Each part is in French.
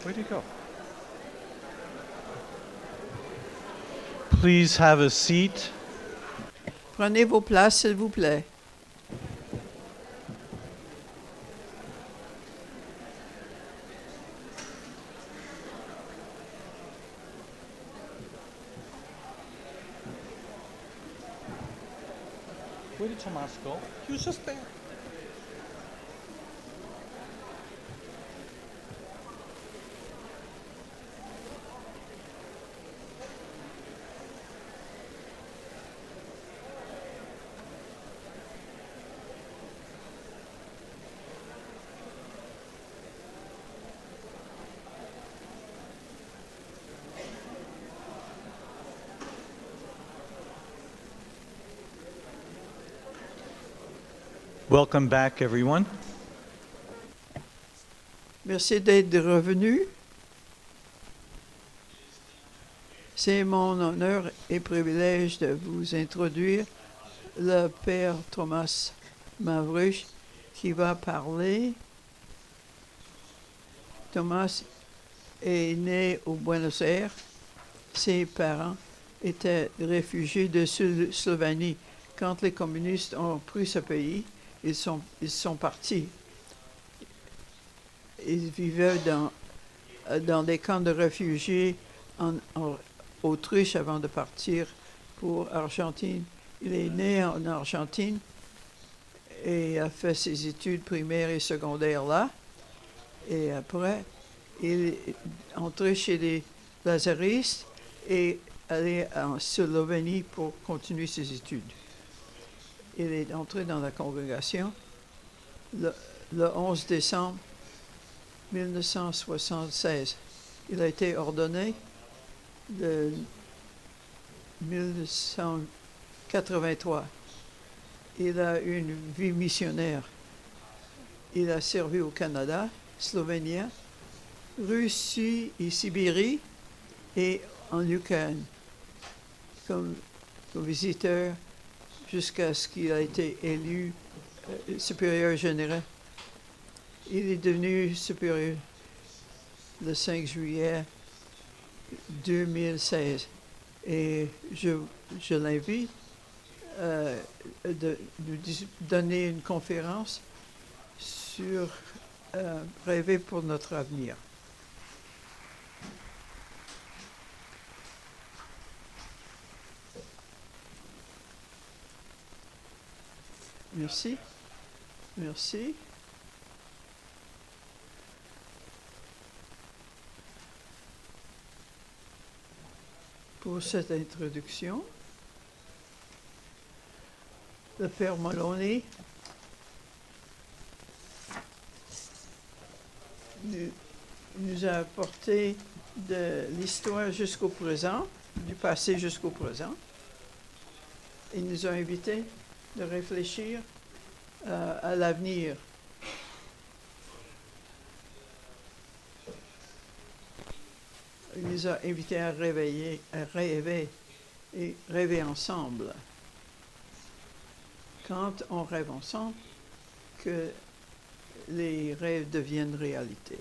Where'd he go? Please have a seat. Prenez vos places, s'il vous plaît. Where did Tomas go? He was just there. Welcome back, everyone. Merci d'être revenu. C'est mon honneur et privilège de vous introduire le Père Thomas Mavruch qui va parler. Thomas est né au Buenos Aires. Ses parents étaient réfugiés de Slovénie. Quand les communistes ont pris ce pays, ils sont partis. Ils vivaient dans des camps de réfugiés en Autriche avant de partir pour Argentine. Il est né en Argentine et a fait ses études primaires et secondaires là. Et après, il est entré chez les lazaristes et allé en Slovénie pour continuer ses études. Il est entré dans la congrégation le 11 décembre 1976. Il a été ordonné de 1983. Il a une vie missionnaire. Il a servi au Canada, Slovénie, Russie et Sibérie et en Ukraine comme visiteur jusqu'à ce qu'il a été élu supérieur général. Il est devenu supérieur le 5 juillet 2016 et je l'invite de nous donner une conférence sur rêver pour notre avenir. Merci. Merci. Pour cette introduction, le Père Moloney nous a apporté de l'histoire jusqu'au présent, du passé jusqu'au présent. Il nous a invités de réfléchir à l'avenir. Il nous a invités à rêver et rêver ensemble. Quand on rêve ensemble, que les rêves deviennent réalité.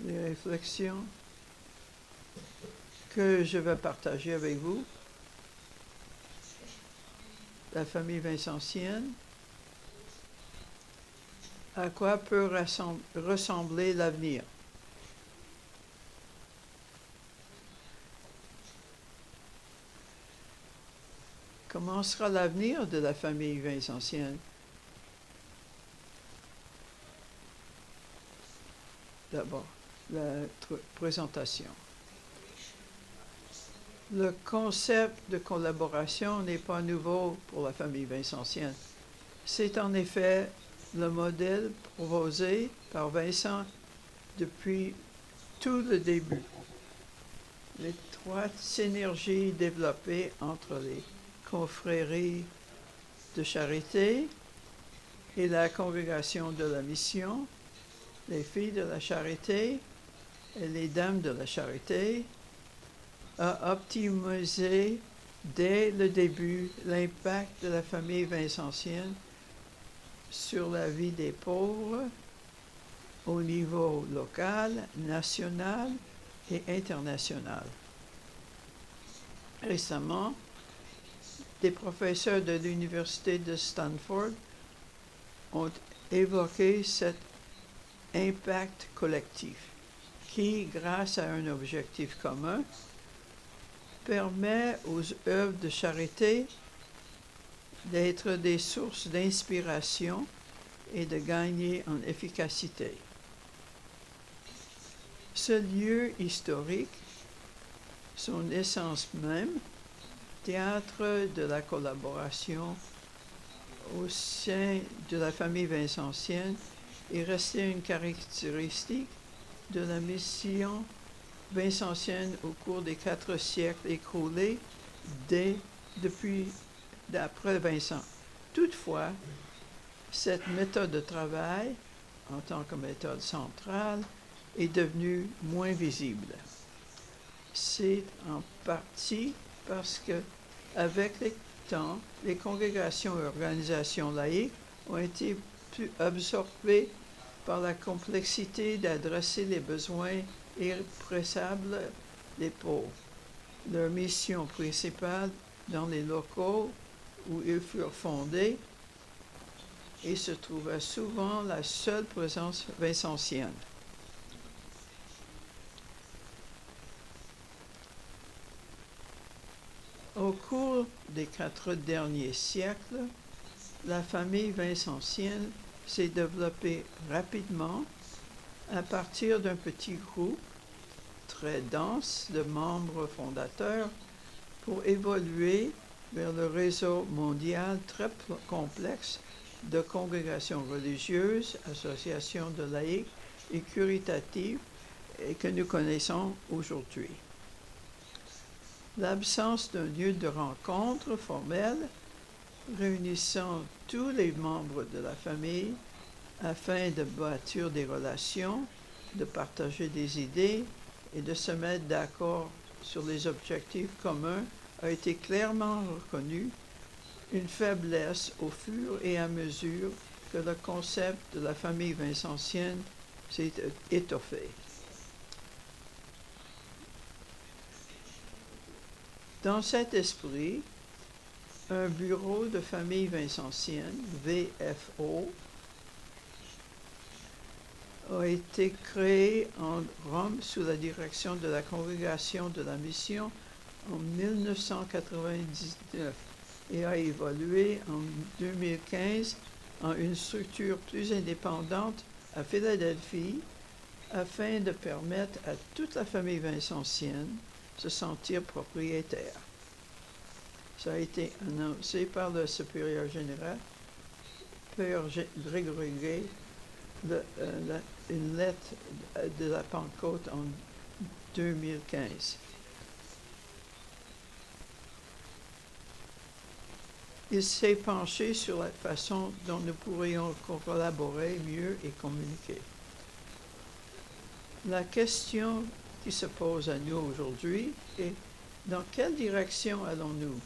Les réflexions que je vais partager avec vous, la famille vincentienne, à quoi peut ressembler l'avenir. Comment sera l'avenir de la famille vincentienne? D'abord, la présentation. Le concept de collaboration n'est pas nouveau pour la famille vincentienne. C'est en effet le modèle proposé par Vincent depuis tout le début. L'étroite synergie développée entre les confréries de charité et la congrégation de la mission, les filles de la charité et les dames de la charité, a optimisé dès le début l'impact de la famille vincentienne sur la vie des pauvres au niveau local, national et international. Récemment, des professeurs de l'Université de Stanford ont évoqué cet impact collectif qui, grâce à un objectif commun, permet aux œuvres de charité d'être des sources d'inspiration et de gagner en efficacité. Ce lieu historique, son essence même, théâtre de la collaboration au sein de la famille vincentienne, est resté une caractéristique de la mission vincentienne au cours des 4 siècles écoulés depuis d'après Vincent. Toutefois, cette méthode de travail, en tant que méthode centrale, est devenue moins visible. C'est en partie parce que, avec le temps, les congrégations et organisations laïques ont été plus absorbées par la complexité d'adresser les besoins irrépressables des pauvres. Leur mission principale dans les locaux où ils furent fondés et se trouvait souvent la seule présence vincentienne. Au cours des 4 derniers siècles, la famille vincentienne s'est développée rapidement à partir d'un petit groupe très dense de membres fondateurs pour évoluer vers le réseau mondial très complexe de congrégations religieuses, associations de laïcs et curitatives et que nous connaissons aujourd'hui. L'absence d'un lieu de rencontre formel réunissant tous les membres de la famille afin de bâtir des relations, de partager des idées et de se mettre d'accord sur les objectifs communs a été clairement reconnu, une faiblesse au fur et à mesure que le concept de la famille vincentienne s'est étoffé. Dans cet esprit, un bureau de famille vincentienne, VFO, a été créé en Rome sous la direction de la Congrégation de la Mission en 1999 et a évolué en 2015 en une structure plus indépendante à Philadelphie afin de permettre à toute la famille vincentienne de se sentir propriétaire. Ça a été annoncé par le supérieur général, Père Grégory Gay, une lettre de la Pentecôte en 2015. Il s'est penché sur la façon dont nous pourrions collaborer mieux et communiquer. La question qui se pose à nous aujourd'hui est: dans quelle direction allons-nous?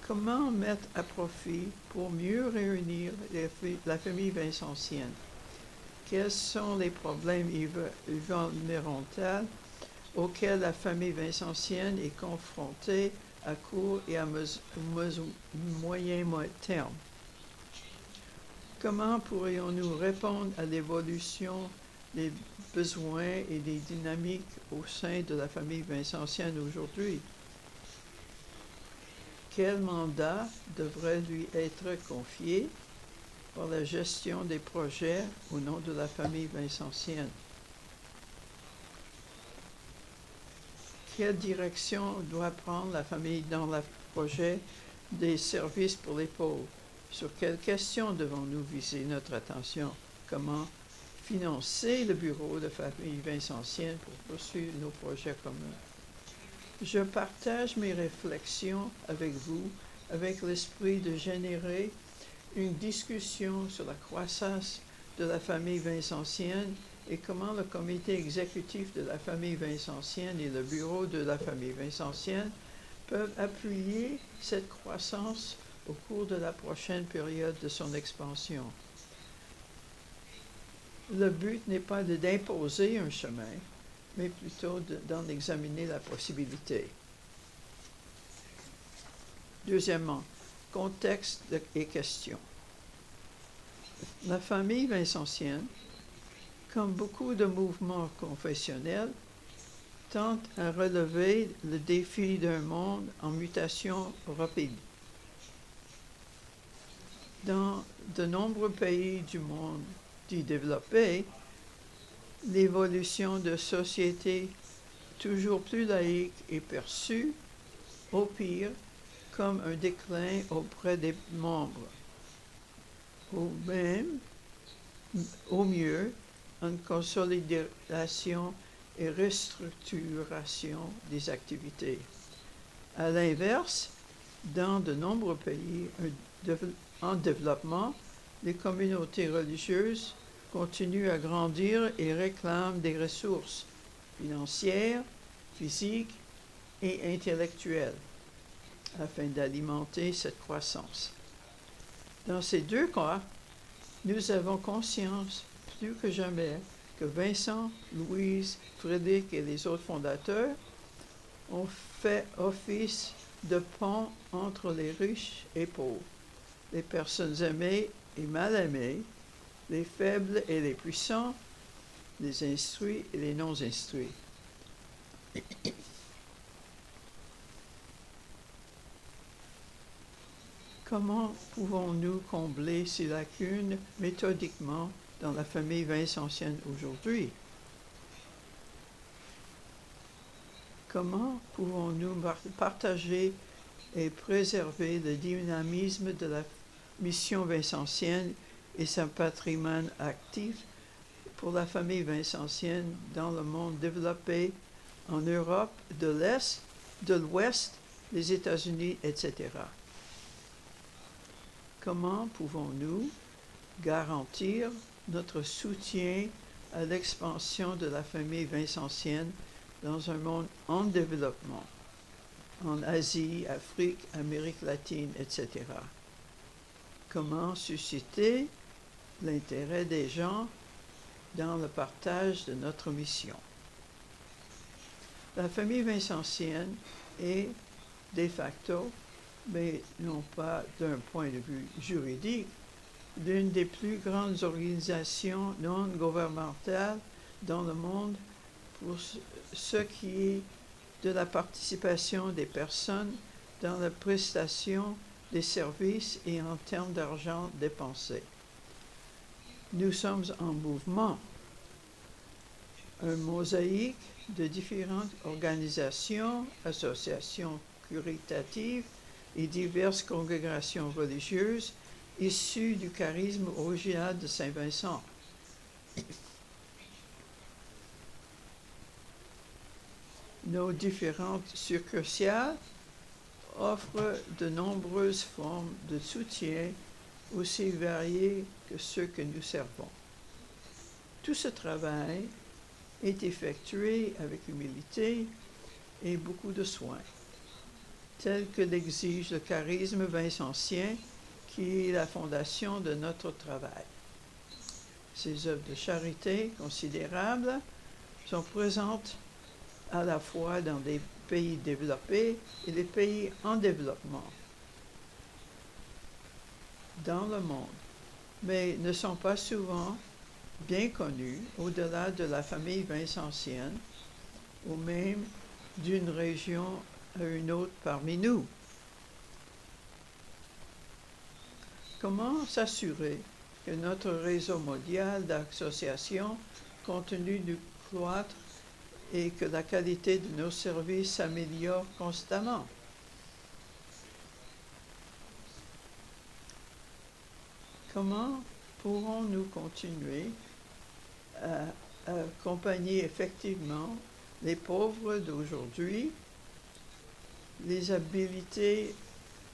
Comment mettre à profit pour mieux réunir la famille vincentienne? Quels sont les problèmes environnementaux auxquels la famille vincentienne est confrontée à court et à moyen terme? Comment pourrions-nous répondre à l'évolution des besoins et des dynamiques au sein de la famille vincentienne aujourd'hui? Quel mandat devrait lui être confié pour la gestion des projets au nom de la famille vincentienne? Quelle direction doit prendre la famille dans le projet des services pour les pauvres? Sur quelles questions devons-nous viser notre attention? Comment financer le bureau de famille vincentienne pour poursuivre nos projets communs? Je partage mes réflexions avec vous, avec l'esprit de générer une discussion sur la croissance de la famille vincentienne et comment le comité exécutif de la famille vincentienne et le bureau de la famille vincentienne peuvent appuyer cette croissance au cours de la prochaine période de son expansion. Le but n'est pas d'imposer un chemin, mais plutôt d'en examiner la possibilité. Deuxièmement, contexte et questions. La famille vincentienne, comme beaucoup de mouvements confessionnels, tente à relever le défi d'un monde en mutation rapide. Dans de nombreux pays du monde dit développé, l'évolution de sociétés toujours plus laïques est perçue, au pire, comme un déclin auprès des membres. Au mieux, une consolidation et restructuration des activités. À l'inverse, dans de nombreux pays en développement, les communautés religieuses continuent à grandir et réclament des ressources financières, physiques et intellectuelles afin d'alimenter cette croissance. Dans ces deux cas, nous avons conscience plus que jamais que Vincent, Louise, Frédéric et les autres fondateurs ont fait office de pont entre les riches et pauvres, les personnes aimées et mal aimées, les faibles et les puissants, les instruits et les non-instruits. Comment pouvons-nous combler ces lacunes méthodiquement dans la famille vincentienne aujourd'hui? Comment pouvons-nous partager et préserver le dynamisme de la mission vincentienne et son patrimoine actif pour la famille vincentienne dans le monde développé, en Europe, de l'Est, de l'Ouest, les États-Unis, etc.? Comment pouvons-nous garantir notre soutien à l'expansion de la famille vincentienne dans un monde en développement, en Asie, Afrique, Amérique latine, etc.? Comment susciter l'intérêt des gens dans le partage de notre mission? La famille vincentienne est, de facto, mais non pas d'un point de vue juridique, l'une des plus grandes organisations non gouvernementales dans le monde pour ce qui est de la participation des personnes dans la prestation des services et en termes d'argent dépensé. Nous sommes en mouvement, un mosaïque de différentes organisations, associations caritatives et diverses congrégations religieuses issues du charisme original de Saint Vincent. Nos différentes succursales offrent de nombreuses formes de soutien aussi variées que ceux que nous servons. Tout ce travail est effectué avec humilité et beaucoup de soin, tel que l'exige le charisme vincentien qui est la fondation de notre travail. Ces œuvres de charité considérables sont présentes à la fois dans des pays développés et les pays en développement dans le monde, mais ne sont pas souvent bien connues au-delà de la famille vincentienne ou même d'une région à une autre parmi nous. Comment s'assurer que notre réseau mondial d'associations continue de croître et que la qualité de nos services s'améliore constamment? Comment pourrons-nous continuer à accompagner effectivement les pauvres d'aujourd'hui, les habiliter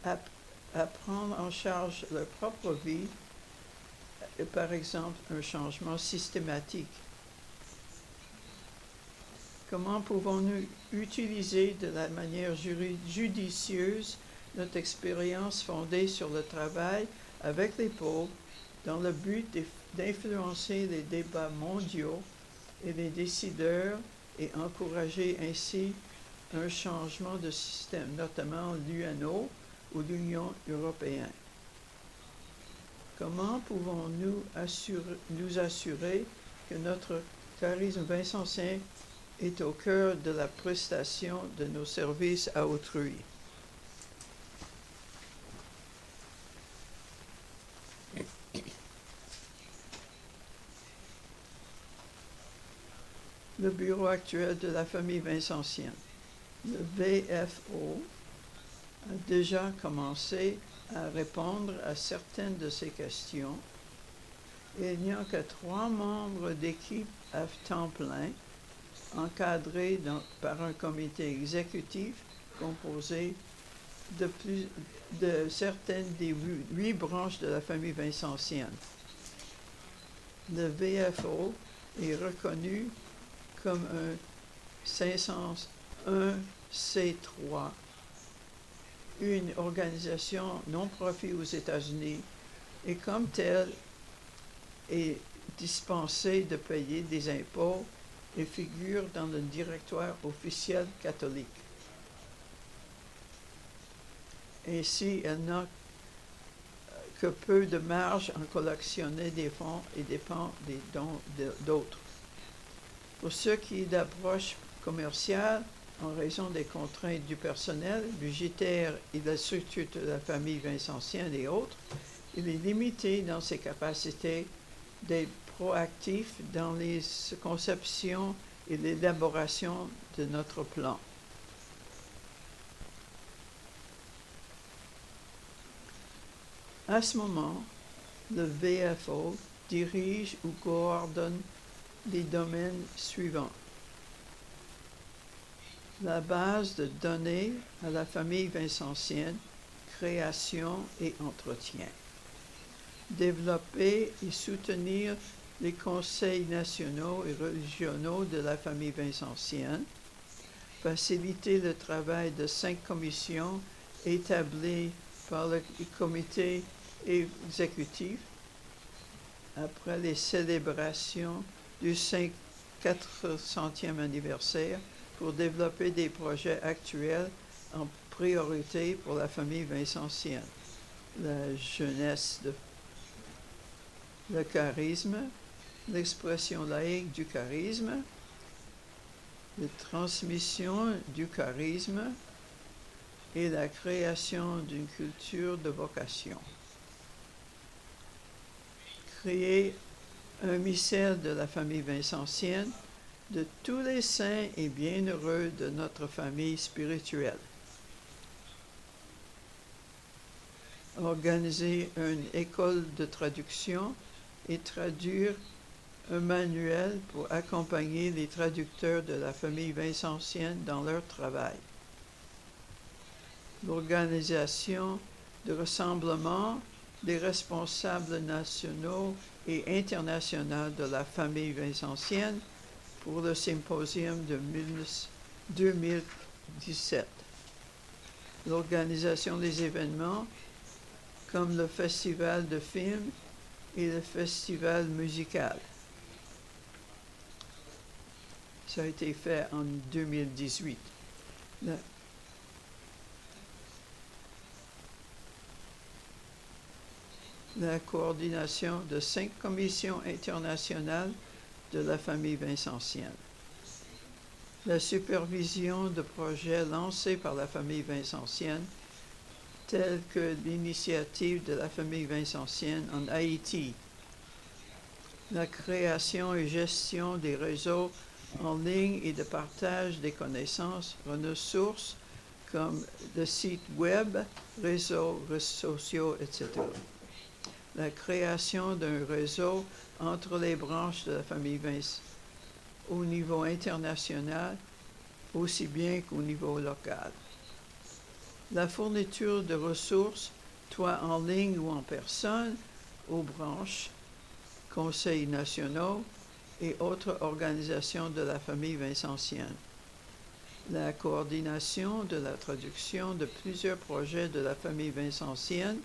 à prendre en charge leur propre vie, par exemple un changement systématique? Comment pouvons-nous utiliser de la manière judicieuse notre expérience fondée sur le travail avec les pauvres dans le but d'influencer les débats mondiaux et les décideurs et encourager ainsi un changement de système, notamment l'UNO ou l'Union européenne. Comment pouvons-nous nous assurer que notre charisme vincentien est au cœur de la prestation de nos services à autrui? Le bureau actuel de la famille vincentienne, le VFO, a déjà commencé à répondre à certaines de ces questions. Il n'y a que 3 membres d'équipe à temps plein, encadrés par un comité exécutif composé de certaines des 8 branches de la famille vincentienne. Le VFO est reconnu comme un 501c3, une organisation non-profit aux États-Unis, et comme telle est dispensée de payer des impôts et figure dans le directoire officiel catholique. Ainsi, elle n'a que peu de marge en collectionner des fonds et dépend des dons d'autres. Pour ce qui est d'approche commerciale, en raison des contraintes du personnel, budgétaire et de la structure de la famille vincentienne et autres, il est limité dans ses capacités d'être proactif dans les conceptions et l'élaboration de notre plan. À ce moment, le VFO dirige ou coordonne les domaines suivants. La base de données à la famille vincentienne, création et entretien. Développer et soutenir les conseils nationaux et régionaux de la famille vincentienne. Faciliter le travail de 5 commissions établies par le comité exécutif après les célébrations du 400e anniversaire pour développer des projets actuels en priorité pour la famille vincentienne. La jeunesse, le charisme, l'expression laïque du charisme, la transmission du charisme et la création d'une culture de vocation. Créer un missel de la famille vincentienne, de tous les saints et bienheureux de notre famille spirituelle. Organiser une école de traduction et traduire un manuel pour accompagner les traducteurs de la famille vincentienne dans leur travail. L'organisation de rassemblements des responsables nationaux et internationaux de la famille vincentienne pour le symposium de 2017. L'organisation des événements comme le festival de films et le festival musical. Ça a été fait en 2018. La coordination de 5 commissions internationales de la famille vincentienne. La supervision de projets lancés par la famille vincentienne, tels que l'initiative de la famille vincentienne en Haïti. La création et gestion des réseaux en ligne et de partage des connaissances, ressources comme le site web, réseaux sociaux, etc. La création d'un réseau entre les branches de la famille Vince au niveau international, aussi bien qu'au niveau local. La fourniture de ressources, soit en ligne ou en personne, aux branches, conseils nationaux et autres organisations de la famille vincentienne. La coordination de la traduction de plusieurs projets de la famille vincentienne,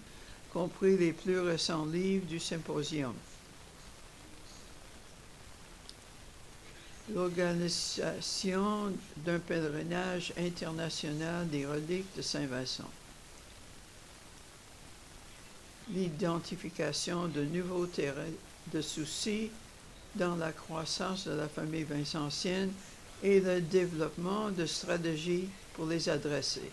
compris les plus récents livres du symposium. l'organisation d'un pèlerinage international des reliques de Saint-Vincent, l'identification de nouveaux terrains de soucis dans la croissance de la famille vincentienne et le développement de stratégies pour les adresser.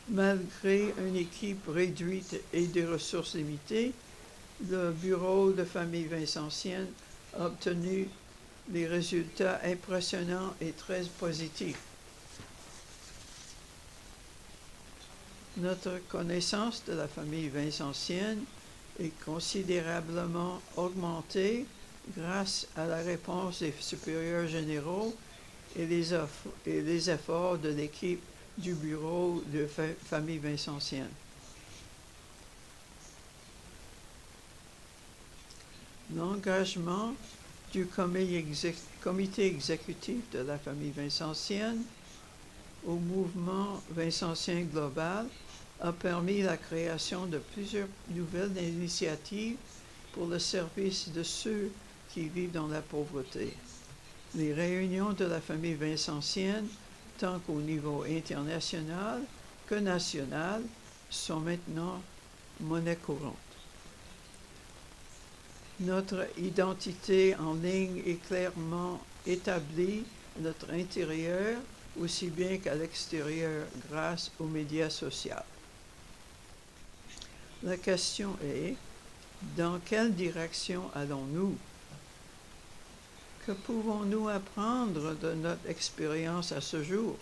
Malgré une équipe réduite et des ressources limitées, le bureau de famille vincentienne a obtenu des résultats impressionnants et très positifs. Notre connaissance de la famille vincentienne est considérablement augmentée grâce à la réponse des supérieurs généraux et les efforts de l'équipe du bureau de famille vincentienne. L'engagement du comité exécutif de la famille vincentienne au mouvement vincentien global a permis la création de plusieurs nouvelles initiatives pour le service de ceux qui vivent dans la pauvreté. Les réunions de la famille vincentienne, tant qu'au niveau international que national, sont maintenant monnaie courante. Notre identité en ligne est clairement établie à notre intérieur aussi bien qu'à l'extérieur grâce aux médias sociaux. La question est, dans quelle direction allons-nous? Que pouvons-nous apprendre de notre expérience à ce jour?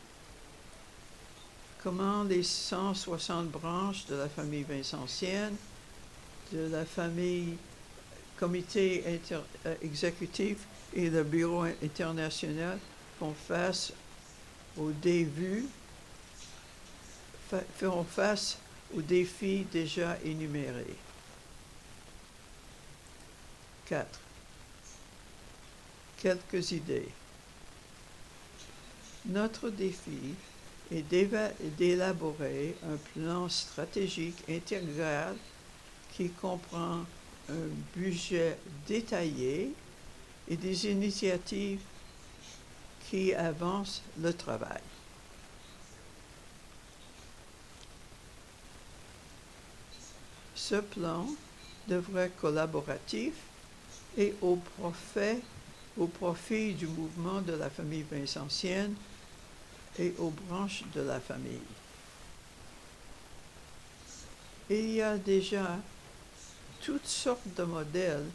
Comment les 160 branches de la famille vincentienne, de la famille comité exécutif et le bureau international feront face aux défis déjà énumérés. 4. Quelques idées. Notre défi est d'élaborer un plan stratégique intégral qui comprend un budget détaillé et des initiatives qui avancent le travail. Ce plan devrait être collaboratif et au profit du mouvement de la famille vincentienne et aux branches de la famille. Il y a déjà toutes sortes de modèles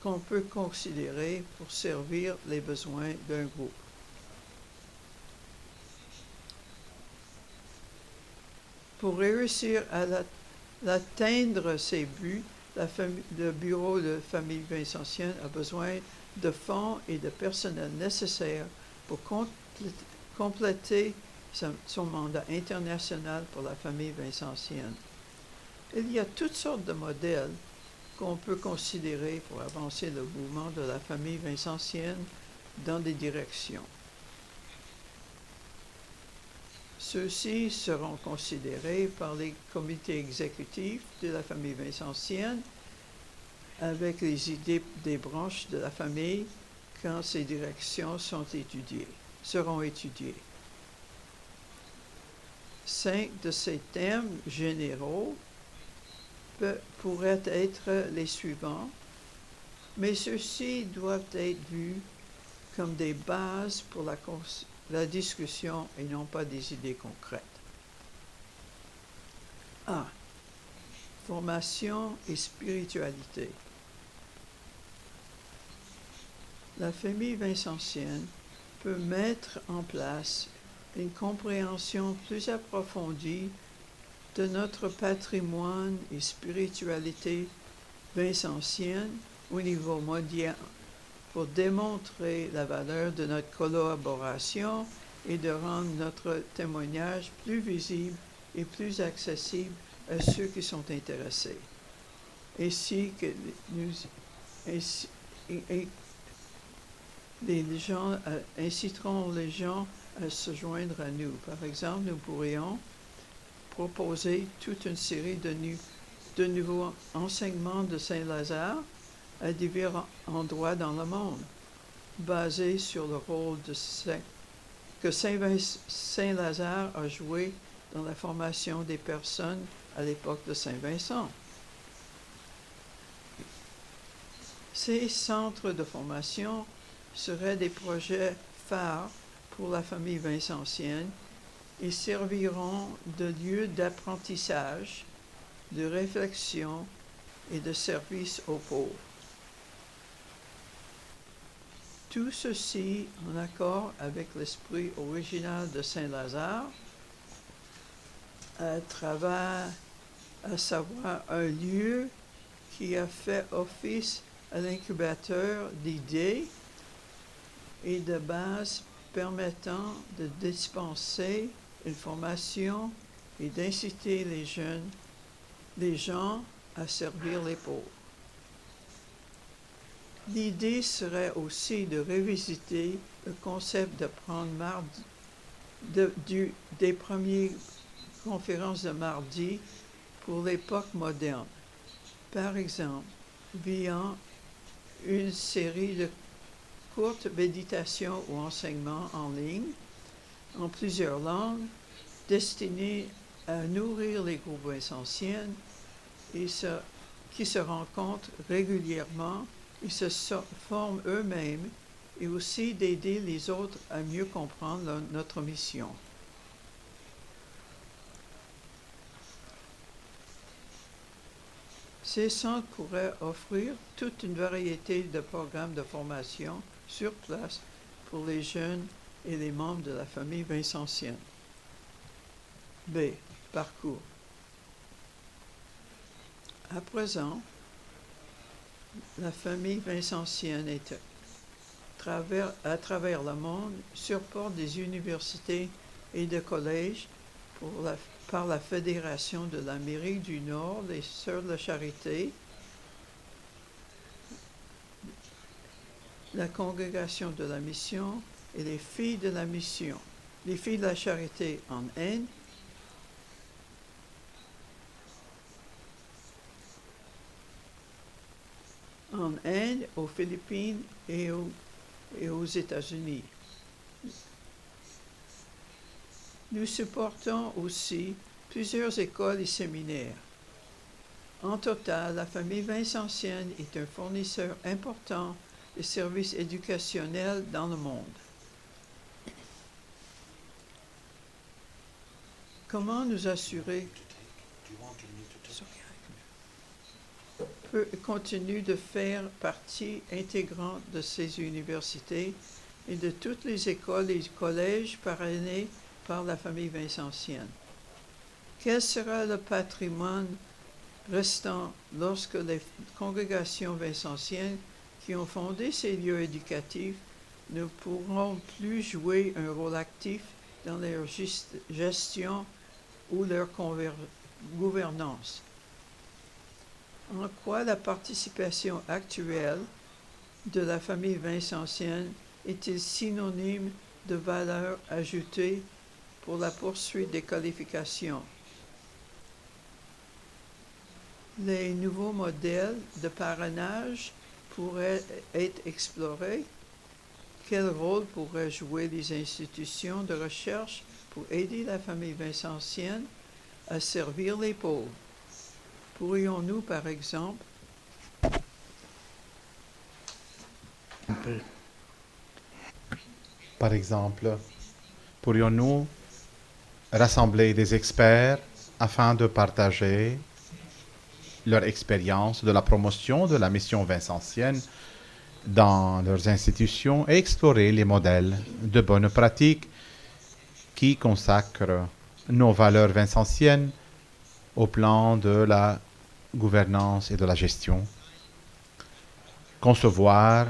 qu'on peut considérer pour servir les besoins d'un groupe. Pour réussir à atteindre ces buts, le bureau de famille vincentienne a besoin de fonds et de personnel nécessaires pour compléter son mandat international pour la famille vincentienne. Il y a toutes sortes de modèles qu'on peut considérer pour avancer le mouvement de la famille vincentienne dans des directions. Ceux-ci seront considérés par les comités exécutifs de la famille vincentienne avec les idées des branches de la famille quand ces directions seront étudiées. 5 de ces thèmes généraux pourraient être les suivants, mais ceux-ci doivent être vus comme des bases pour la discussion et non pas des idées concrètes. A. Formation et spiritualité. La famille vincentienne peut mettre en place une compréhension plus approfondie de notre patrimoine et spiritualité vincentienne au niveau mondial pour démontrer la valeur de notre collaboration et de rendre notre témoignage plus visible et plus accessible à ceux qui sont intéressés. Ainsi que les gens inciteront les gens à se joindre à nous. Par exemple, nous pourrions proposer toute une série de nouveaux enseignements de Saint-Lazare à divers endroits dans le monde, basés sur le rôle que Saint-Lazare a joué dans la formation des personnes à l'époque de Saint-Vincent. Ces centres de formation seraient des projets phares pour la famille vincentienne et serviront de lieu d'apprentissage, de réflexion et de service aux pauvres. Tout ceci en accord avec l'esprit original de Saint-Lazare, à travers, à savoir un lieu qui a fait office à l'incubateur d'idées et de bases permettant de dispenser une formation et d'inciter les gens à servir les pauvres. L'idée serait aussi de revisiter le concept de prendre des premières conférences de mardi pour l'époque moderne. Par exemple, via une série de courtes méditations ou enseignements en ligne en plusieurs langues destinés à nourrir les groupes vincentiens qui se rencontrent régulièrement et se forment eux-mêmes et aussi d'aider les autres à mieux comprendre notre mission. Ces centres pourraient offrir toute une variété de programmes de formation sur place pour les jeunes et les membres de la famille vincentienne. B. Parcours. À présent, la famille vincentienne est à travers le monde supporte des universités et des collèges par la Fédération de l'Amérique du Nord, les Sœurs de la Charité, la Congrégation de la Mission et les Filles de la Mission. Les Filles de la Charité en Inde, aux Philippines et aux États-Unis. Nous supportons aussi plusieurs écoles et séminaires. En total, la famille vincentienne est un fournisseur important de services éducationnels dans le monde. Comment nous assurer continue de faire partie intégrante de ces universités et de toutes les écoles et collèges parrainés par la famille vincentienne. Quel sera le patrimoine restant lorsque les congrégations vincentiennes qui ont fondé ces lieux éducatifs ne pourront plus jouer un rôle actif dans leur gestion ou leur gouvernance? En quoi la participation actuelle de la famille vincentienne est-il synonyme de valeur ajoutée pour la poursuite des qualifications? Les nouveaux modèles de parrainage pourraient être explorés. Quel rôle pourraient jouer les institutions de recherche pour aider la famille vincentienne à servir les pauvres? Pourrions-nous, par exemple, pourrions-nous rassembler des experts afin de partager leur expérience de la promotion de la mission vincentienne dans leurs institutions et explorer les modèles de bonnes pratiques qui consacrent nos valeurs vincentiennes au plan de la gouvernance et de la gestion. Concevoir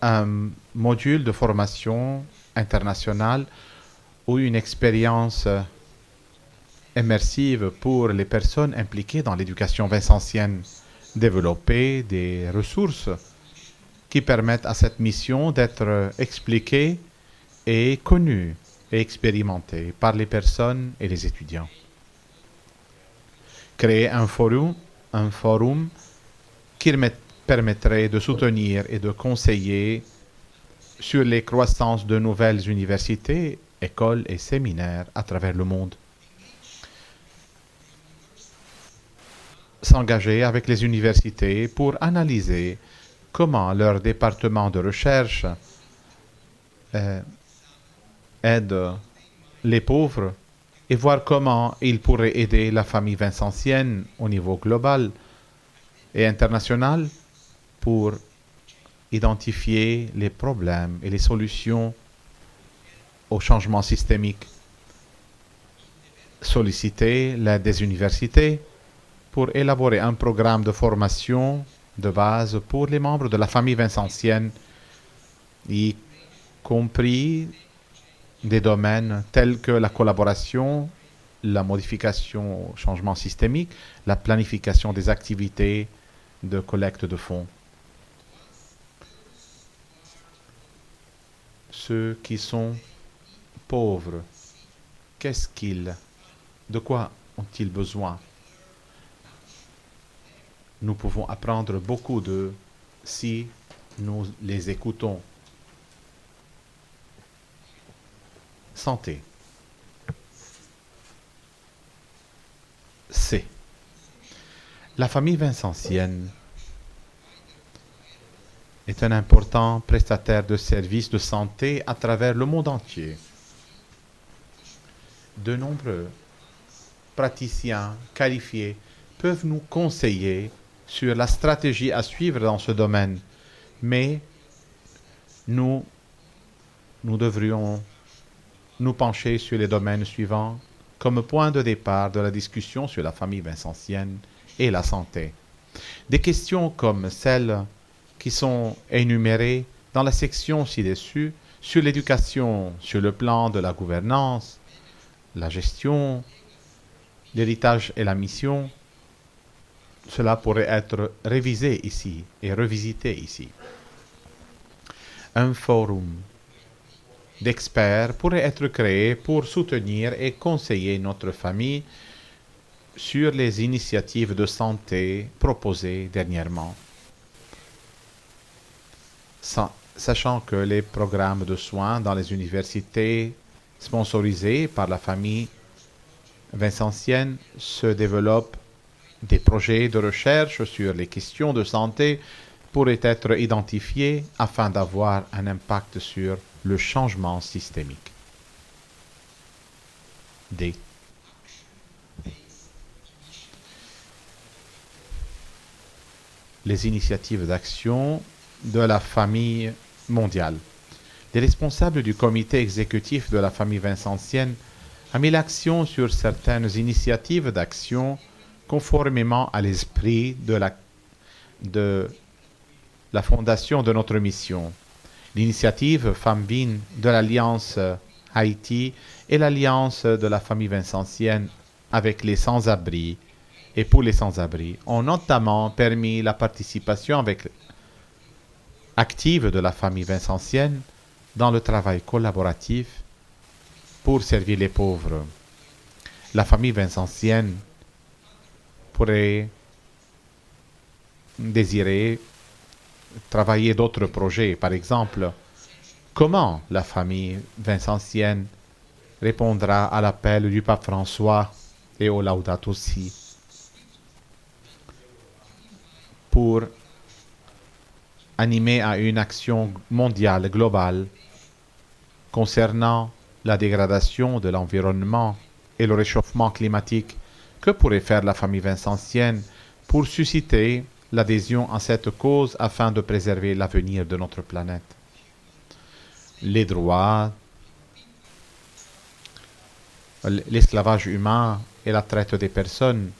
un module de formation internationale ou une expérience immersive pour les personnes impliquées dans l'éducation vincentienne. Développer des ressources qui permettent à cette mission d'être expliquée et connue et expérimentée par les personnes et les étudiants. créer un forum qui permettrait de soutenir et de conseiller sur les croissances de nouvelles universités, écoles et séminaires à travers le monde. S'engager avec les universités pour analyser comment leur département de recherche aide les pauvres et voir comment ils pourraient aider la famille vincentienne au niveau global et international pour identifier les problèmes et les solutions aux changements systémiques. Solliciter l'aide des universités pour élaborer un programme de formation de base pour les membres de la famille vincentienne, y compris des domaines tels que la collaboration, la modification au changement systémique, la planification des activités de collecte de fonds. Ceux qui sont pauvres, de quoi ont-ils besoin? Nous pouvons apprendre beaucoup d'eux si nous les écoutons. Santé. C. La famille vincentienne est un important prestataire de services de santé à travers le monde entier. De nombreux praticiens qualifiés peuvent nous conseiller sur la stratégie à suivre dans ce domaine, mais nous devrions nous pencher sur les domaines suivants comme point de départ de la discussion sur la famille vincentienne et la santé. Des questions comme celles qui sont énumérées dans la section ci-dessus sur l'éducation, sur le plan de la gouvernance, la gestion, l'héritage et la mission, cela pourrait être révisé ici et revisité ici. Un forum d'experts pourrait être créé pour soutenir et conseiller notre famille sur les initiatives de santé proposées dernièrement. Sachant que les programmes de soins dans les universités sponsorisés par la famille vincentienne se développent, des projets de recherche sur les questions de santé pourraient être identifiés afin d'avoir un impact sur le changement systémique. D. Les initiatives d'action de la famille mondiale. Les responsables du comité exécutif de la famille vincentienne ont mis l'action sur certaines initiatives d'action conformément à l'esprit de la fondation de notre mission. L'initiative FAMVIN de l'Alliance Haïti et l'Alliance de la famille vincentienne avec les sans-abri et pour les sans-abri ont notamment permis la participation active de la famille vincentienne dans le travail collaboratif pour servir les pauvres. La famille vincentienne pourrait désirer travailler d'autres projets. Par exemple, comment la famille vincentienne répondra à l'appel du pape François et au Laudato Si pour animer à une action mondiale globale concernant la dégradation de l'environnement et le réchauffement climatique. Que pourrait faire la famille vincentienne pour susciter l'adhésion à cette cause afin de préserver l'avenir de notre planète? Les droits, l'esclavage humain et la traite des personnes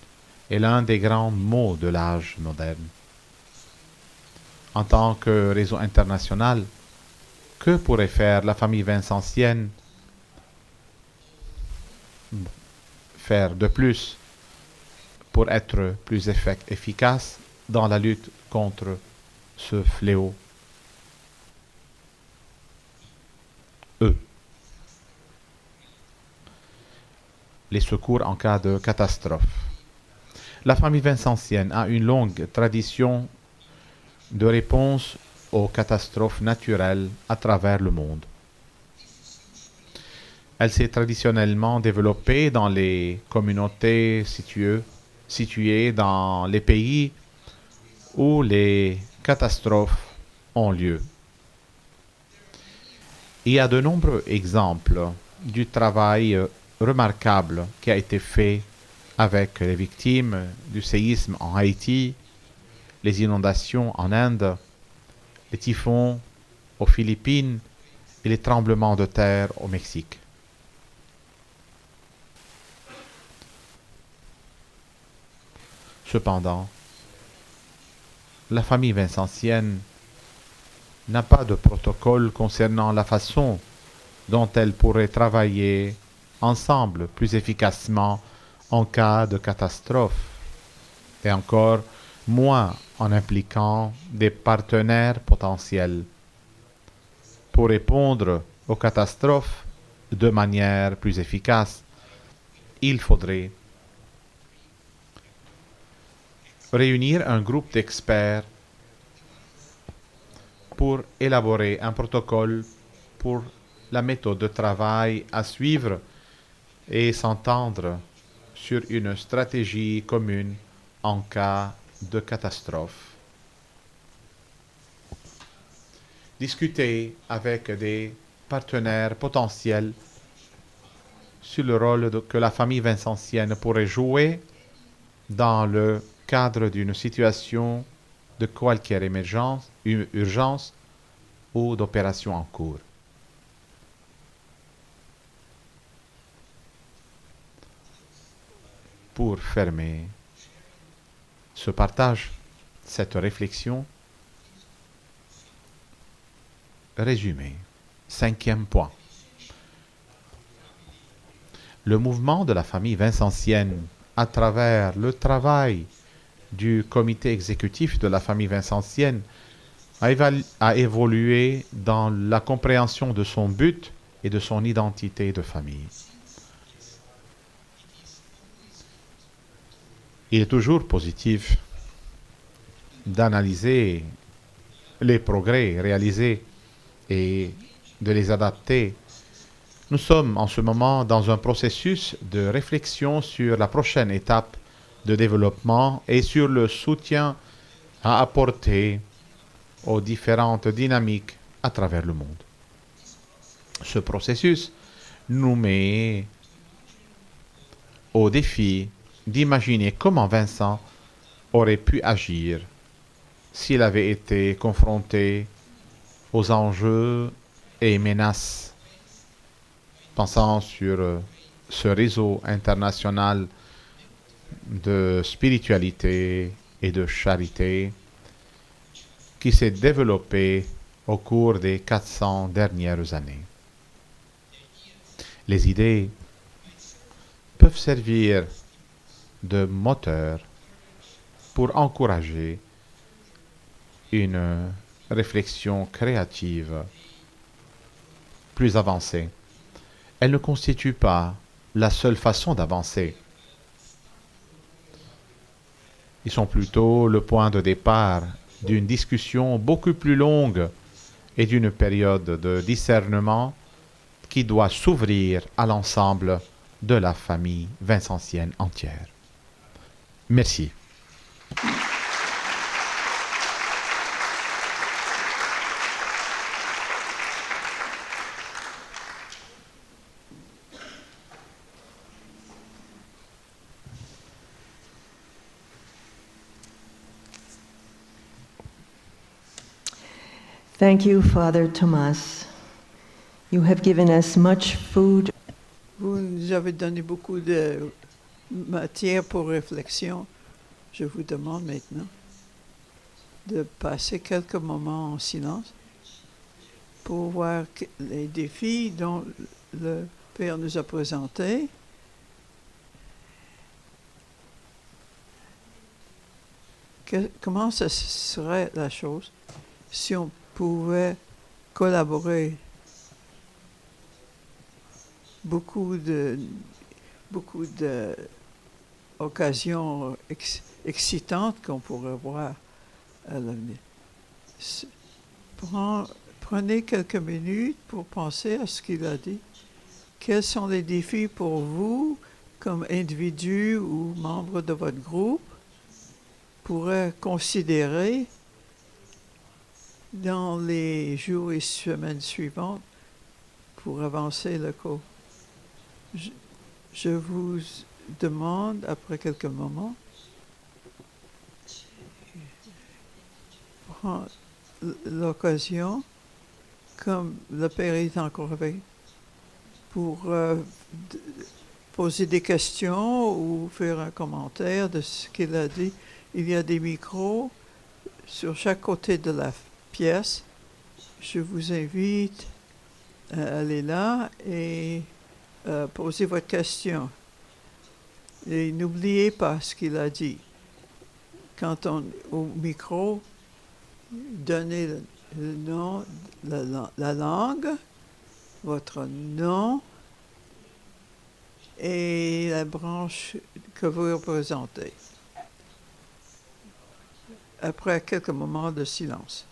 est l'un des grands maux de l'âge moderne. En tant que réseau international, que pourrait faire la famille vincentienne faire de plus pour être plus efficace dans la lutte contre ce fléau? Les secours en cas de catastrophe. La famille vincentienne a une longue tradition de réponse aux catastrophes naturelles à travers le monde. Elle s'est traditionnellement développée dans les communautés situées dans les pays où les catastrophes ont lieu. Il y a de nombreux exemples du travail remarquable qui a été fait avec les victimes du séisme en Haïti, les inondations en Inde, les typhons aux Philippines et les tremblements de terre au Mexique. Cependant, la famille vincentienne n'a pas de protocole concernant la façon dont elle pourrait travailler ensemble plus efficacement en cas de catastrophe, et encore moins en impliquant des partenaires potentiels. Pour répondre aux catastrophes de manière plus efficace, il faudrait réunir un groupe d'experts pour élaborer un protocole pour la méthode de travail à suivre et s'entendre sur une stratégie commune en cas de catastrophe. Discuter avec des partenaires potentiels sur le rôle que la famille vincentienne pourrait jouer dans le cadre d'une situation de qualquier urgence ou d'opération en cours. Pour fermer ce partage, cette réflexion, résumé. 5e point. Le mouvement de la famille vincentienne à travers le travail du comité exécutif de la famille vincentienne a évolué dans la compréhension de son but et de son identité de famille. Il est toujours positif d'analyser les progrès réalisés et de les adapter. Nous sommes en ce moment dans un processus de réflexion sur la prochaine étape de développement et sur le soutien à apporter aux différentes dynamiques à travers le monde. Ce processus nous met au défi d'imaginer comment Vincent aurait pu agir s'il avait été confronté aux enjeux et menaces. Pensant sur ce réseau international de spiritualité et de charité qui s'est développé au cours des 400 dernières années. Les idées peuvent servir de moteur pour encourager une réflexion créative plus avancée. Elles ne constituent pas la seule façon d'avancer. Ils sont plutôt le point de départ d'une discussion beaucoup plus longue et d'une période de discernement qui doit s'ouvrir à l'ensemble de la famille vincentienne entière. Merci. Thank you, Father Thomas. You have given us much food. Vous nous avez donné beaucoup de matière pour réflexion. Je vous demande maintenant de passer quelques moments en silence pour voir les défis dont le Père nous a présentés. Comment ce serait la chose si on pouvait collaborer beaucoup de occasion excitante qu'on pourrait voir à l'avenir. Prenez quelques minutes pour penser à ce qu'il a dit. Quels sont les défis pour vous, comme individu ou membre de votre groupe, pourrait considérer dans les jours et semaines suivantes pour avancer le cours? Je vous demande, après quelques moments, prendre l'occasion, comme le Père est encore avec, pour poser des questions ou faire un commentaire de ce qu'il a dit. Il y a des micros sur chaque côté de la pièce. Je vous invite à aller là et poser votre question. Et n'oubliez pas ce qu'il a dit. Quand on au micro, donnez le nom, la langue, votre nom et la branche que vous représentez. Après quelques moments de silence.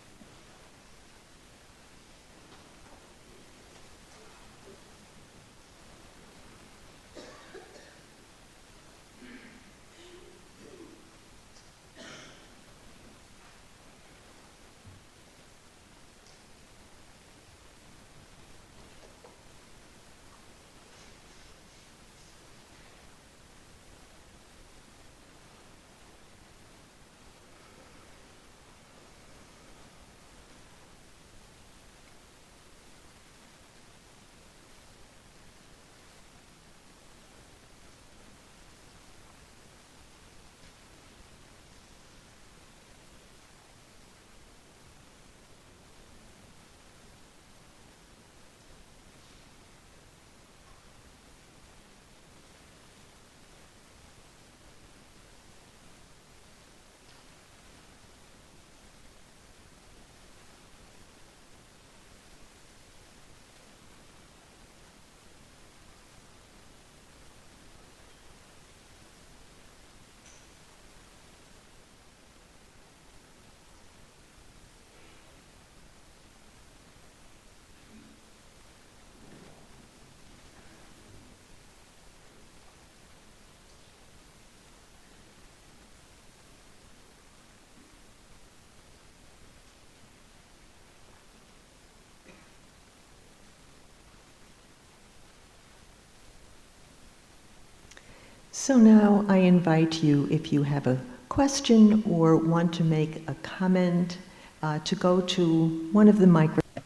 So now I invite you, if you have a question or want to make a comment, to go to one of the microphones.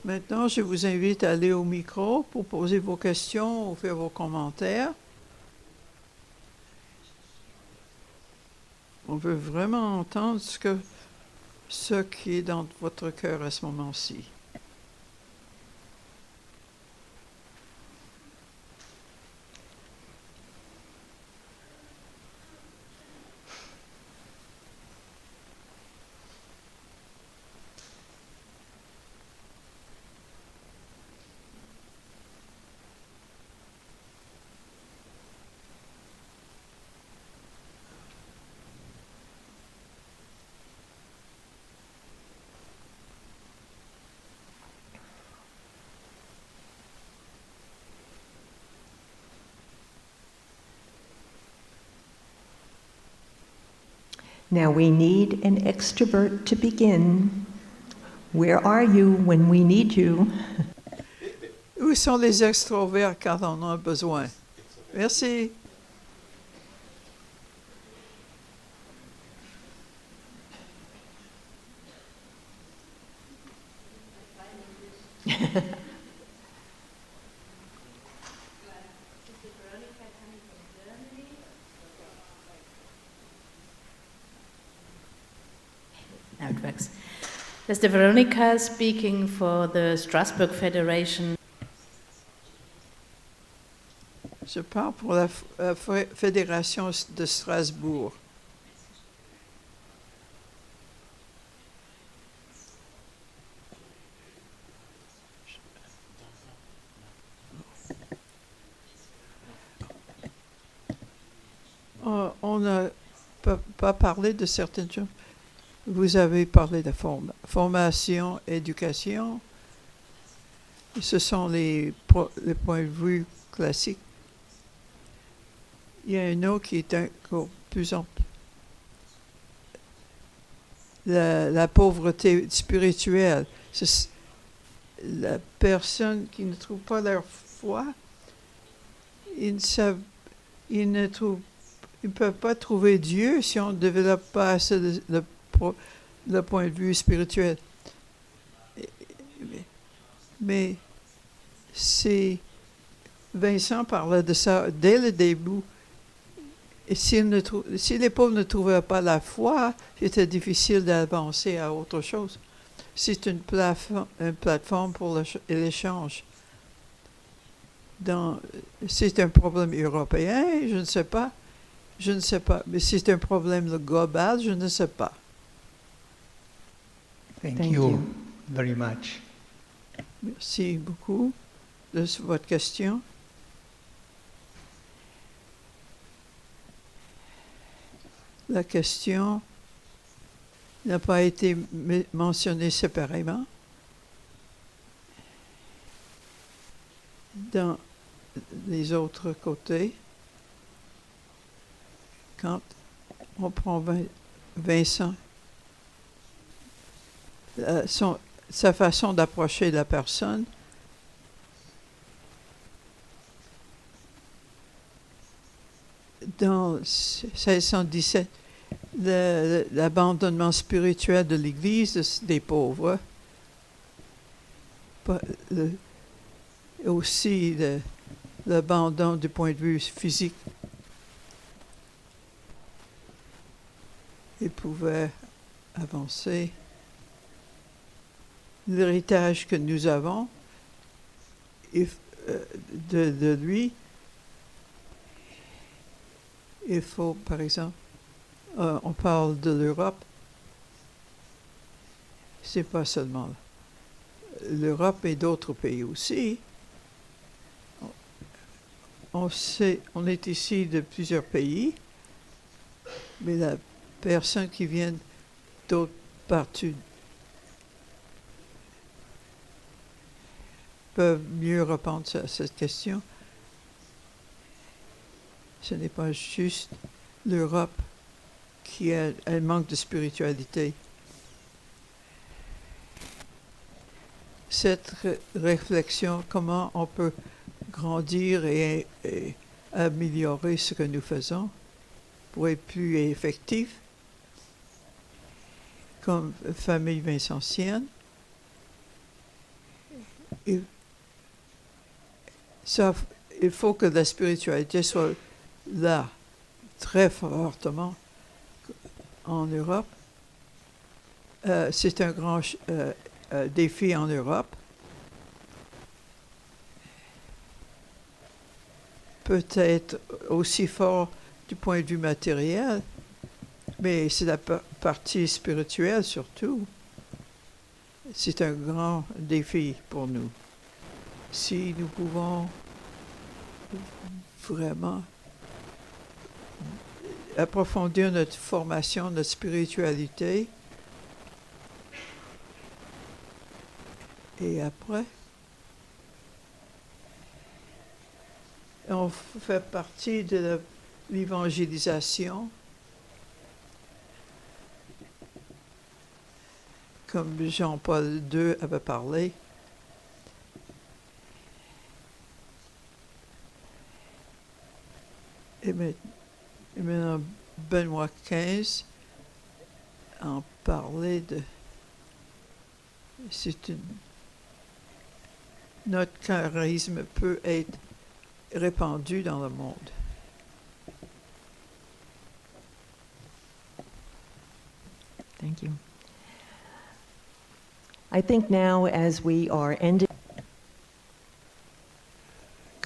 Maintenant, je vous invite à aller au micro pour poser vos questions ou faire vos commentaires. On veut vraiment entendre ce qui est dans votre cœur à ce moment-ci. Now we need an extrovert to begin. Where are you when we need you? Où sont les extroverts quand on en a besoin? Merci. Now it works. Sister Veronica speaking for the Strasbourg Federation. Je parle pour la Fédération de Strasbourg. On n'a pas parlé de certaines choses. Vous avez parlé de formation, éducation. Ce sont les points de vue classiques. Il y a un autre qui est encore plus ample. La pauvreté spirituelle. La personne qui ne trouve pas leur foi, ils ne peuvent pas trouver Dieu si on ne développe pas assez le point de vue spirituel. Mais Vincent parlait de ça dès le début. Et si les pauvres ne trouvaient pas la foi, c'était difficile d'avancer à autre chose. C'est une plateforme pour l'échange. C'est un problème européen, je ne sais pas. Mais c'est un problème global, je ne sais pas. Thank, Thank you you. very much. Merci beaucoup de votre question. La question n'a pas été mentionnée séparément. Dans les autres côtés, quand on prend Vincent, sa façon d'approcher la personne, dans 1617, l'abandonnement spirituel de l'Église des pauvres, aussi l'abandon du point de vue physique. Il pouvait avancer. L'héritage que nous avons de lui, il faut, par exemple, on parle de l'Europe, c'est pas seulement l'Europe et d'autres pays aussi. On est ici de plusieurs pays, mais la personne qui vient d'autres parties peuvent mieux répondre à cette question. Ce n'est pas juste l'Europe qui elle manque de spiritualité. Cette réflexion, comment on peut grandir et améliorer ce que nous faisons pour être plus effectif, comme famille vincentienne. Il faut que la spiritualité soit là, très fortement, en Europe. C'est un grand défi en Europe. Peut-être aussi fort du point de vue matériel, mais c'est la partie spirituelle surtout. C'est un grand défi pour nous. Si nous pouvons vraiment approfondir notre formation, notre spiritualité, et après, on fait partie de l'évangélisation, comme Jean-Paul II avait parlé. Et maintenant, Benoît XV en parlait de... Notre charisme peut être répandu dans le monde. Thank you. I think now, as we are ending,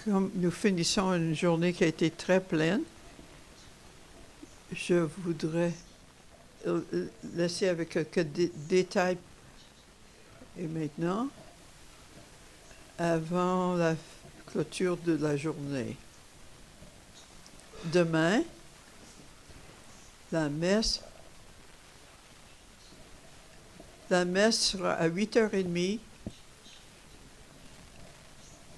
Comme nous finissons une journée qui a été très pleine, je voudrais laisser avec quelques détails. Et maintenant, avant la clôture de la journée, demain, La messe sera à 8h30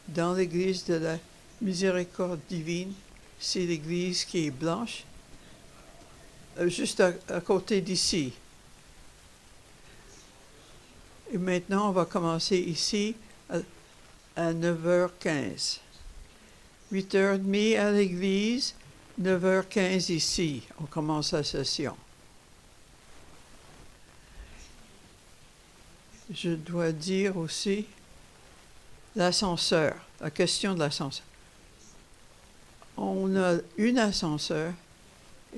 dans l'église de la Miséricorde divine. C'est l'église qui est blanche, juste à côté d'ici. Et maintenant, on va commencer ici à 9h15. 8h30 à l'église, 9h15 ici. On commence la session. Je dois dire aussi l'ascenseur, la question de l'ascenseur. On a un ascenseur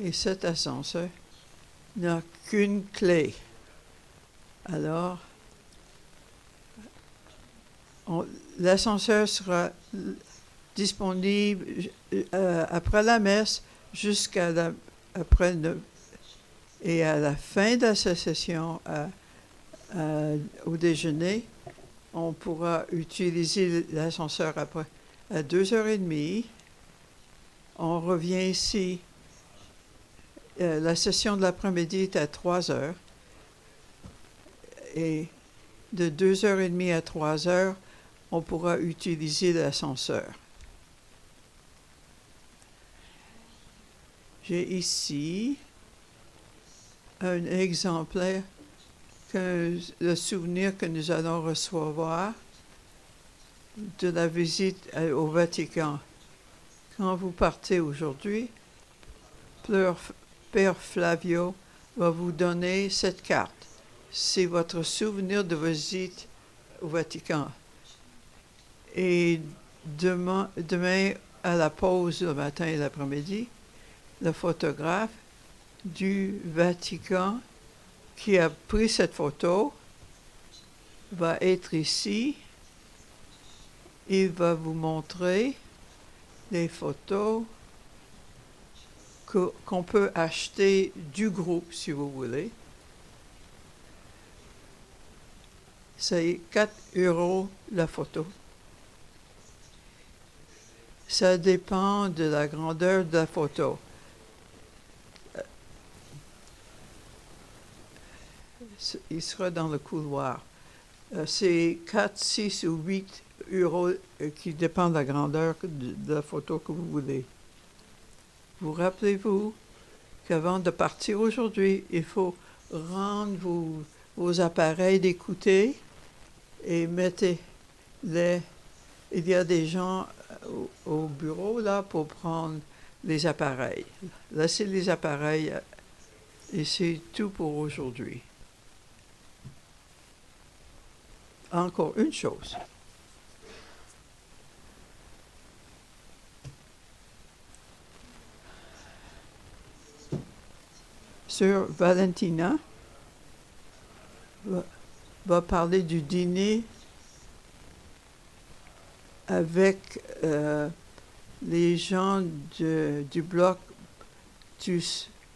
et cet ascenseur n'a qu'une clé. Alors, l'ascenseur sera disponible après la messe et à la fin de la session au déjeuner, on pourra utiliser l'ascenseur après à 2h30. On revient ici. La session de l'après-midi est à 3h. Et de 2h30 à 3h, on pourra utiliser l'ascenseur. J'ai ici un exemplaire, le souvenir que nous allons recevoir de la visite au Vatican. Quand vous partez aujourd'hui, Père Flavio va vous donner cette carte. C'est votre souvenir de visite au Vatican. Et demain à la pause le matin et l'après-midi, le photographe du Vatican qui a pris cette photo va être ici. Il va vous montrer les photos qu'on peut acheter du groupe, si vous voulez. C'est 4 € la photo. Ça dépend de la grandeur de la photo. Il sera dans le couloir. C'est 4, 6 ou 8 € qui dépend de la grandeur de la photo que vous voulez. Vous rappelez-vous qu'avant de partir aujourd'hui, il faut rendre vos appareils d'écouter et mettez-les. Il y a des gens au bureau là pour prendre les appareils. Laissez les appareils et c'est tout pour aujourd'hui. Encore une chose. Sœur Valentina va parler du dîner avec les gens du bloc qui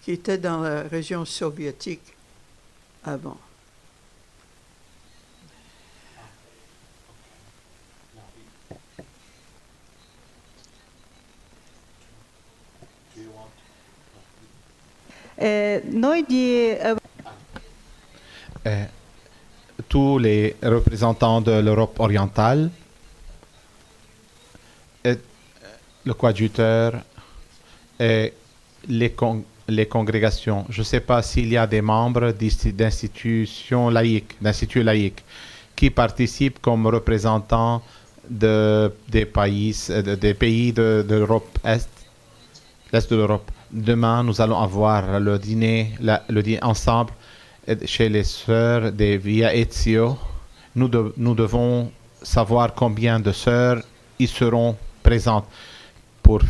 étaient dans la région soviétique avant. Tous les représentants de l'Europe orientale, le coadjuteur et les congrégations. Je ne sais pas s'il y a des membres d'instituts laïques qui participent comme représentants des pays de l'Europe l'Est de l'Europe. Demain, nous allons avoir le dîner ensemble chez les sœurs de Via Ezio. Nous devons savoir combien de sœurs y seront présentes pour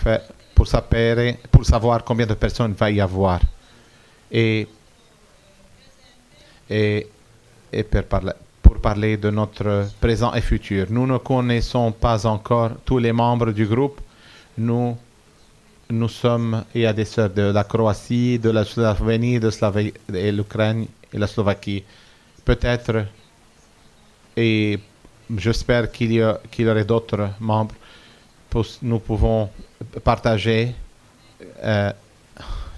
savoir combien de personnes il va y avoir. Et pour parler de notre présent et futur. Nous ne connaissons pas encore tous les membres du groupe. Nous sommes, il y a des sœurs de la Croatie, de la Slovénie, de l'Ukraine et la Slovaquie. Peut-être, et j'espère qu'il y aurait d'autres membres, nous pouvons partager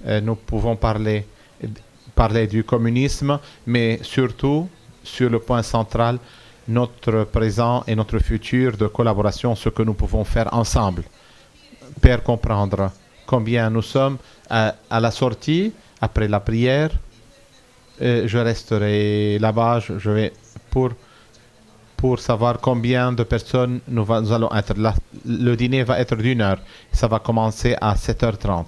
Nous pouvons parler du communisme, mais surtout, sur le point central, notre présent et notre futur de collaboration, ce que nous pouvons faire ensemble. Pour comprendre combien nous sommes à la sortie, après la prière, je resterai là-bas, je vais pour savoir combien de personnes nous allons être là. Le dîner va être d'1 heure. Ça va commencer à 7h30.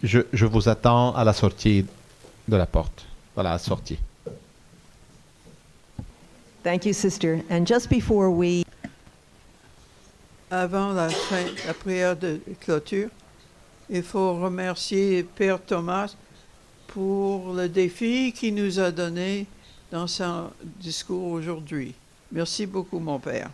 Je vous attends à la sortie de la porte. Voilà, la sortie. Thank you, Sister. And just before we Avant la fin, la prière de clôture, il faut remercier Père Thomas pour le défi qu'il nous a donné dans son discours aujourd'hui. Merci beaucoup, mon Père.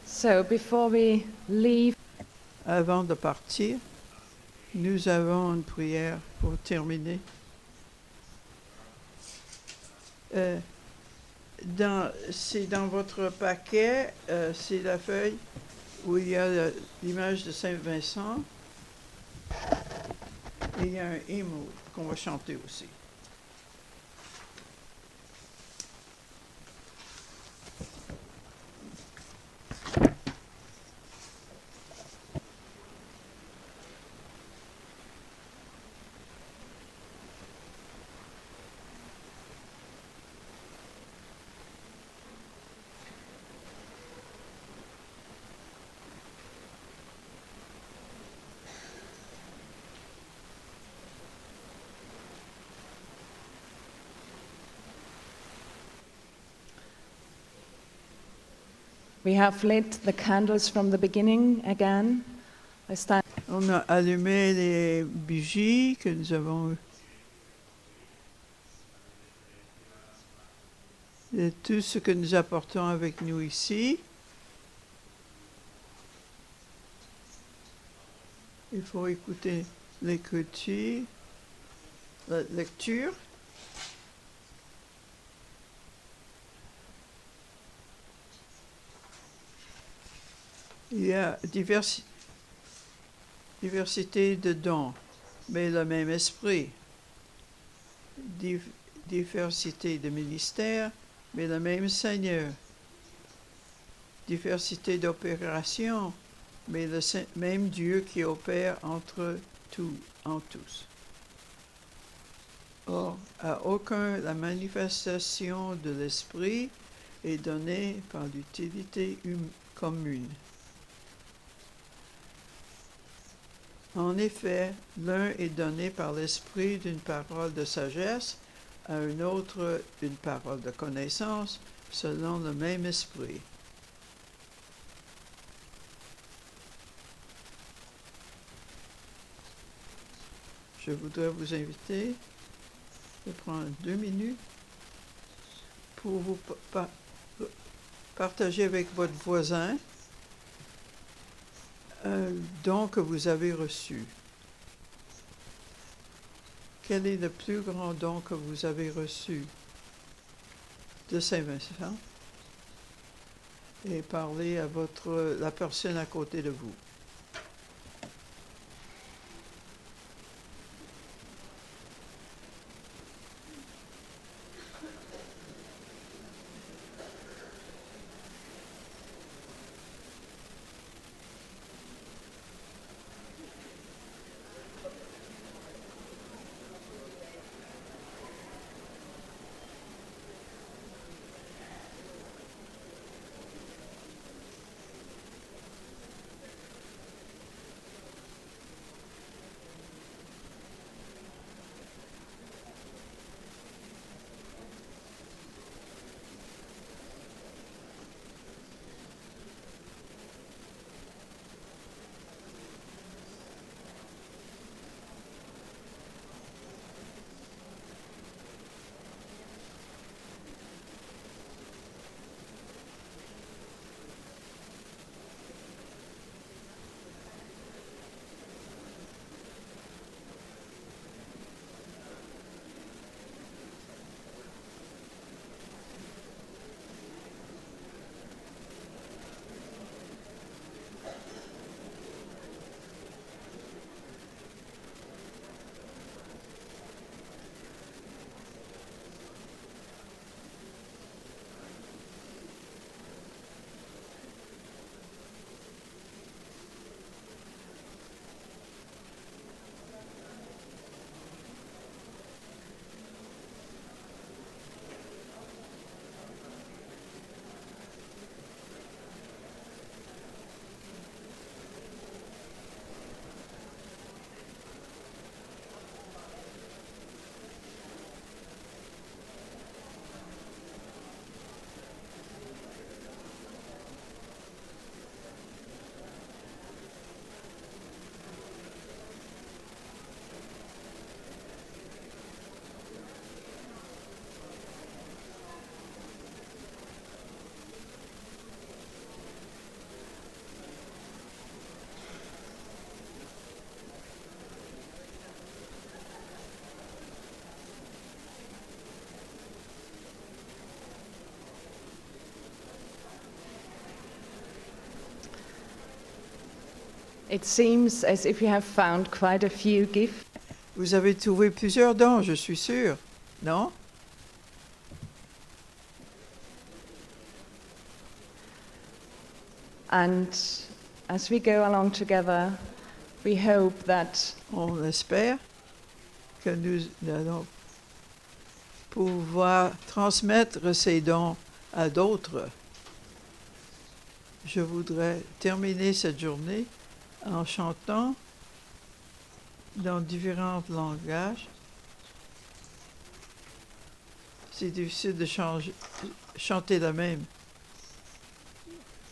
So before we leave, Avant de partir, nous avons une prière pour terminer. C'est dans votre paquet, c'est la feuille où il y a l'image de Saint-Vincent. Et il y a un hymne qu'on va chanter aussi. we have lit the candles from the beginning again. I stand On a allumé les bougies que nous avons de tout ce que nous apportons avec nous ici. Il faut écouter l'écriture, la lecture. Il y a diversité de dons, mais le même esprit. Diversité de ministères, mais le même Seigneur. Diversité d'opérations, mais le même Dieu qui opère entre tout, en tous. Or, à aucun la manifestation de l'esprit est donnée par l'utilité commune. En effet, l'un est donné par l'esprit d'une parole de sagesse, à un autre une parole de connaissance, selon le même esprit. Je voudrais vous inviter de prendre 2 minutes pour vous partager avec votre voisin un don que vous avez reçu. Quel est le plus grand don que vous avez reçu de Saint-Vincent? Et parlez à la personne à côté de vous. It seems as if you have found quite a few gifts. Vous avez trouvé plusieurs dons, je suis sûre, non? And as we go along together, we hope that On espère que nous allons pouvoir transmettre ces dons à d'autres. Je voudrais terminer cette journée en chantant dans différents langages. C'est difficile de chanter la même.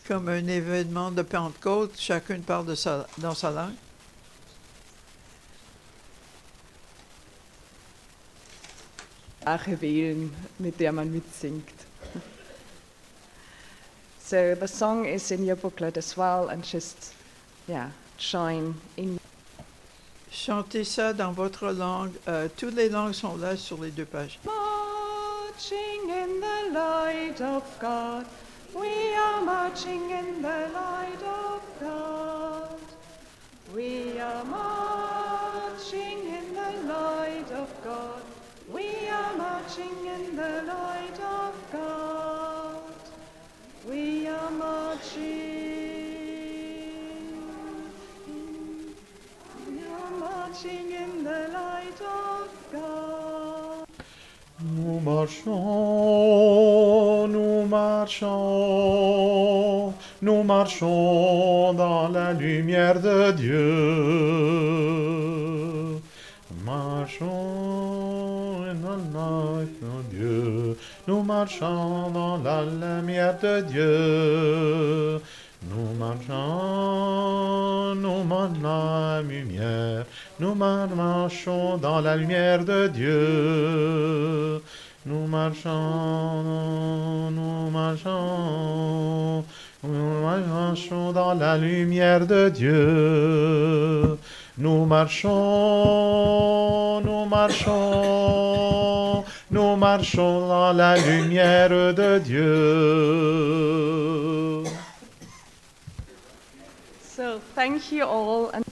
Comme un événement de Pentecôte, chacun parle dans sa langue. Sprache wählen, mit der man mitsingt. So the song is in your booklet as well, and just, join in. Chantez ça dans votre langue. Toutes les langues sont là sur les 2 pages. Marching in the light of God, we are marching in the light of God. We are marching in the light of God. We are marching in the light of God. We are marching. We are marching in the light of God. Nous marchons, nous marchons, nous marchons dans la lumière de Dieu. Marchons dans la lumière de Dieu. Nous marchons dans la lumière de Dieu. Nous marchons, nous marchons dans la lumière. Nous marchons dans la lumière de Dieu. Nous marchons, nous marchons, nous marchons dans la lumière de Dieu. Nous marchons, nous marchons, nous marchons dans la lumière de Dieu. So thank you all, and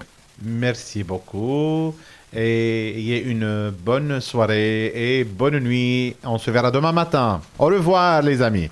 Merci beaucoup et ayez une bonne soirée et bonne nuit. On se verra demain matin. Au revoir les amis.